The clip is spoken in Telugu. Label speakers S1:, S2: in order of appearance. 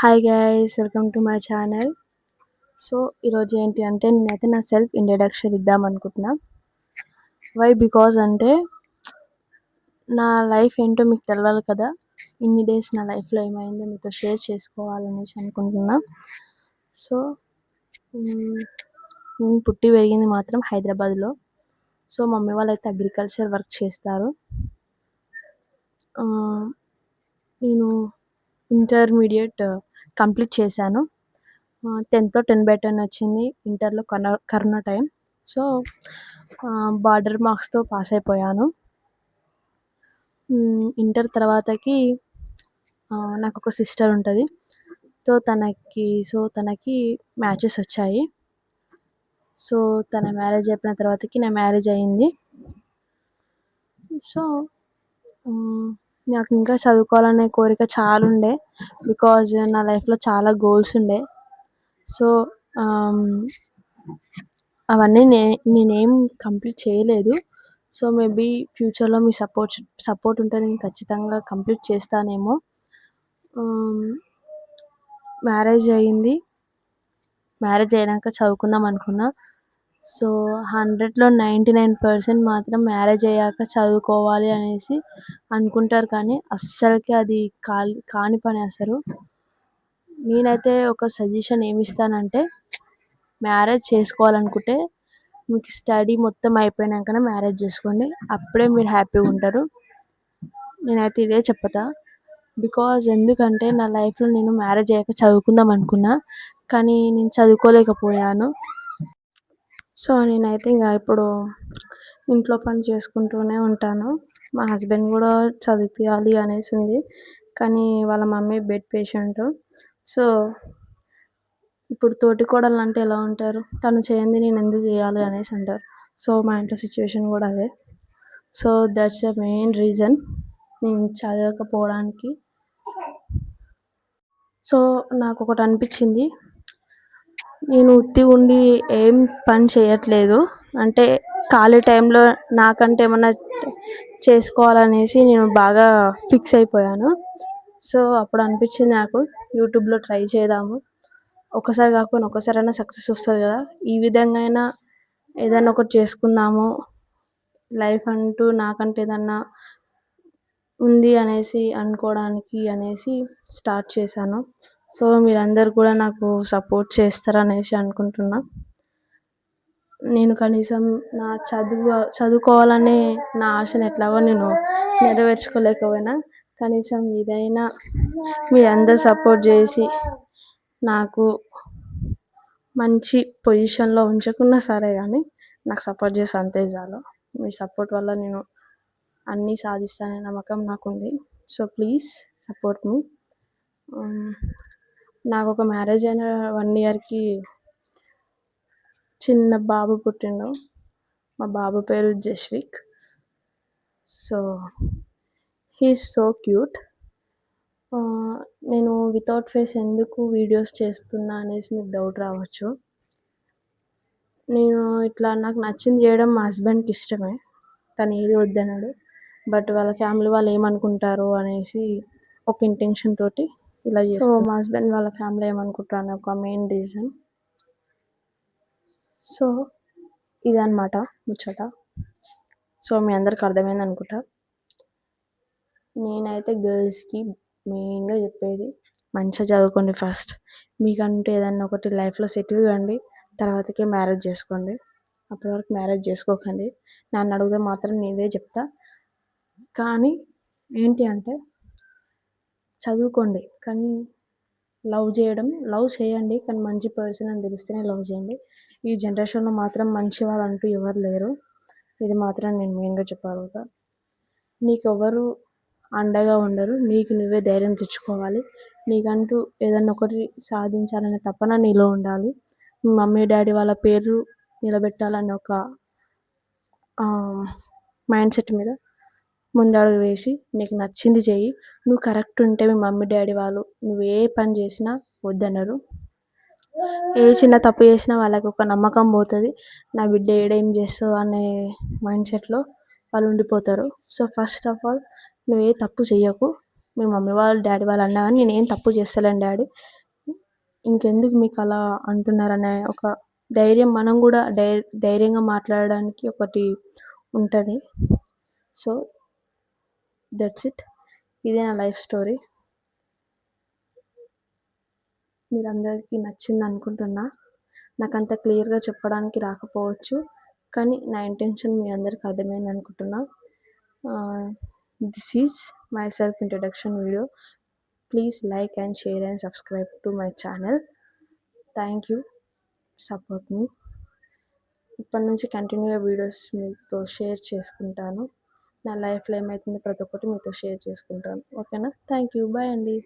S1: Hi guys, welcome to my channel. So ఈరోజు ఏంటి అంటే నేనైతే నా సెల్ఫ్ ఇంట్రడక్షన్ ఇద్దాం అనుకుంటున్నా. వై బికాజ్ అంటే నా లైఫ్ ఏంటో మీకు తెలవాలి కదా. ఇన్ని డేస్ నా లైఫ్లో ఏమైందో మీతో షేర్ చేసుకోవాలనేసి అనుకుంటున్నా. సో నేను పుట్టి పెరిగింది మాత్రం హైదరాబాద్లో. సో మమ్మీ వాళ్ళు అయితే అగ్రికల్చర్ వర్క్ చేస్తారు. నేను ఇంటర్మీడియట్ కంప్లీట్ చేశాను. 10th 10/10 వచ్చింది. ఇంటర్లో కరోనా టైం. సో బార్డర్ మార్క్స్తో పాస్ అయిపోయాను. ఇంటర్ తర్వాతకి నాకు ఒక సిస్టర్ ఉంటుంది. తనకి మ్యాచెస్ వచ్చాయి. సో తన మ్యారేజ్ అయిపోయిన తర్వాతకి నా మ్యారేజ్ అయింది. సో నాకు ఇంకా చదువుకోవాలనే కోరిక చాలా ఉండే. బికాజ్ నా లైఫ్లో చాలా గోల్స్ ఉండే. సో అవన్నీ నేనేం కంప్లీట్ చేయలేదు. సో మేబీ ఫ్యూచర్లో మీ సపోర్ట్ ఉంటే నేను ఖచ్చితంగా కంప్లీట్ చేస్తానేమో. మ్యారేజ్ అయింది. మ్యారేజ్ అయినాక చదువుకుందాం అనుకున్నా. సో 100లో 99% మాత్రం మ్యారేజ్ అయ్యాక చదువుకోవాలి అనేసి అనుకుంటారు, కానీ అస్సలకి అది కాని పని అసలు. నేనైతే ఒక సజెషన్ ఏమి ఇస్తానంటే, మ్యారేజ్ చేసుకోవాలనుకుంటే మీకు స్టడీ మొత్తం అయిపోయినాకనే మ్యారేజ్ చేసుకోండి. అప్పుడే మీరు హ్యాపీగా ఉంటారు. నేనైతే ఇదే చెప్తా. బికాజ్ ఎందుకంటే నా లైఫ్లో నేను మ్యారేజ్ అయ్యాక చదువుకుందాం అనుకున్నా, కానీ నేను చదువుకోలేకపోయాను. సో నేనైతే ఇంకా ఇప్పుడు ఇంట్లో పని చేసుకుంటూనే ఉంటాను. మా హస్బెండ్ కూడా చదివించాలి అనేసి ఉంది, కానీ వాళ్ళ మమ్మీ బెడ్ పేషెంట్. సో ఇప్పుడు తోటి కోడలు అంటే ఎలా ఉంటారు, తను చేయండి నేను ఎందుకు చేయాలి అనేసి అంటారు. సో మా ఇంట్లో సిచ్యువేషన్ కూడా అదే. So that's the main reason నేను చదవకపోవడానికి. సో నాకు ఒకటి అనిపించింది, నేను ఉత్తి ఉండి ఏం పని చేయట్లేదు, అంటే ఖాళీ టైంలో నాకంటే ఏమన్నా చేసుకోవాలనేసి నేను బాగా ఫిక్స్ అయిపోయాను. సో అప్పుడు అనిపించింది నాకు యూట్యూబ్లో ట్రై చేద్దాము, ఒకసారి కాకపోయినా ఒకసారైనా సక్సెస్ వస్తుంది కదా, ఈ విధంగా అయినా ఏదైనా ఒకటి చేసుకుందాము, లైఫ్ అంటూ నాకంటే ఏదన్నా ఉంది అనేసి అనుకోవడానికి అనేసి స్టార్ట్ చేశాను. సో మీరందరూ కూడా నాకు సపోర్ట్ చేస్తారనేసి అనుకుంటున్నా. నేను కనీసం నా చదువుకోవాలనే నా ఆశను ఎట్లాగో నేను నెరవేర్చుకోలేకపోయినా, కనీసం ఇదైనా మీ అందరు సపోర్ట్ చేసి నాకు మంచి పొజిషన్లో ఉంచకున్నా సరే కానీ నాకు సపోర్ట్ చేసి అంతే చాలు. మీ సపోర్ట్ వల్ల నేను అన్నీ సాధిస్తాననే నమ్మకం నాకుంది. సో ప్లీజ్ సపోర్ట్ మీ. నాకు ఒక మ్యారేజ్ అయిన 1 ఇయర్కి చిన్న బాబు పుట్టిండు. మా బాబు పేరు Jasvik. So he's so cute. నేను వితౌట్ ఫేస్ ఎందుకు వీడియోస్ చేస్తున్నా అనేసి మీకు డౌట్ రావచ్చు. నేను ఇట్లా నాకు నచ్చింది చేయడం మా హస్బెండ్కి ఇష్టమే, తను ఏది వద్దన్నాడు. బట్ వాళ్ళ ఫ్యామిలీ వాళ్ళు ఏమనుకుంటారో అనేసి ఒక ఇంటెన్షన్ తోటి ఇలా చేస్తాను. సో మా హస్బెండ్ వాళ్ళ ఫ్యామిలీ ఏమనుకుంటారు అనే ఒక మెయిన్ రీజన్. సో ఇదన్నమాట ముచ్చట. సో మీ అందరికి అర్థమైంది అనుకుంటా. నేనైతే గర్ల్స్కి మెయిన్గా చెప్పేది, మంచిగా చదువుకోండి ఫస్ట్. మీకంటూ ఏదన్నా ఒకటి లైఫ్లో సెటిల్ కండి, తర్వాతకే మ్యారేజ్ చేసుకోండి. అప్పటి వరకు మ్యారేజ్ చేసుకోకండి. నన్ను అడిగితే మాత్రం నేనే చెప్తా. కానీ ఏంటి అంటే చదువుకోండి, కానీ లవ్ చేయండి, కానీ మంచి పర్సన్ అని తెలిస్తేనే లవ్ చేయండి. ఈ జనరేషన్లో మాత్రం మంచి వాళ్ళు అంటూ ఎవరు లేరు, ఇది మాత్రం నేను మెయిన్గా చెప్పగలుగుతా. నీకెవరు అండగా ఉండరు, నీకు నువ్వే ధైర్యం తెచ్చుకోవాలి. నీకంటూ ఏదన్నా ఒకటి సాధించాలనే తపన నీలో ఉండాలి. మీ మమ్మీ డాడీ వాళ్ళ పేరు నిలబెట్టాలనే ఒక మైండ్ సెట్ మీద ముందడుగు వేసి నీకు నచ్చింది చెయ్యి. నువ్వు కరెక్ట్ ఉంటే మీ మమ్మీ డాడీ వాళ్ళు నువ్వు ఏ పని చేసినా వద్దనరు. ఏ చిన్న తప్పు చేసినా వాళ్ళకి ఒక నమ్మకం పోతుంది, నా బిడ్డ ఏం చేస్తావు అనే మైండ్ సెట్లో వాళ్ళు ఉండిపోతారు. సో ఫస్ట్ ఆఫ్ ఆల్ నువ్వు ఏ తప్పు చెయ్యకు, మీ మమ్మీ వాళ్ళు డాడీ వాళ్ళు అన్నా కానీ నేనేం తప్పు చేస్తలేను డాడీ, ఇంకెందుకు మీకు అలా అంటున్నారనే ఒక ధైర్యం మనం కూడా ధైర్యంగా మాట్లాడడానికి ఒకటి ఉంటుంది. So that's it. ఇదే నా లైఫ్ స్టోరీ. మీరందరికీ నచ్చింది అనుకుంటున్నా. నాకు అంత క్లియర్గా చెప్పడానికి రాకపోవచ్చు, కానీ నా ఇంటెన్షన్ మీ అందరికి అర్థమైంది అనుకుంటున్నా. This is my self introduction video. Please like and share and subscribe to my channel. Thank you, support మీ. ఇప్పటి నుంచి కంటిన్యూగా వీడియోస్ మీతో షేర్ చేసుకుంటాను. నా లైఫ్లో ఏమవుతుందో ప్రతి ఒక్కటి మీతో షేర్ చేసుకుంటాను. ఓకేనా? Thank you. బాయ్ అండి.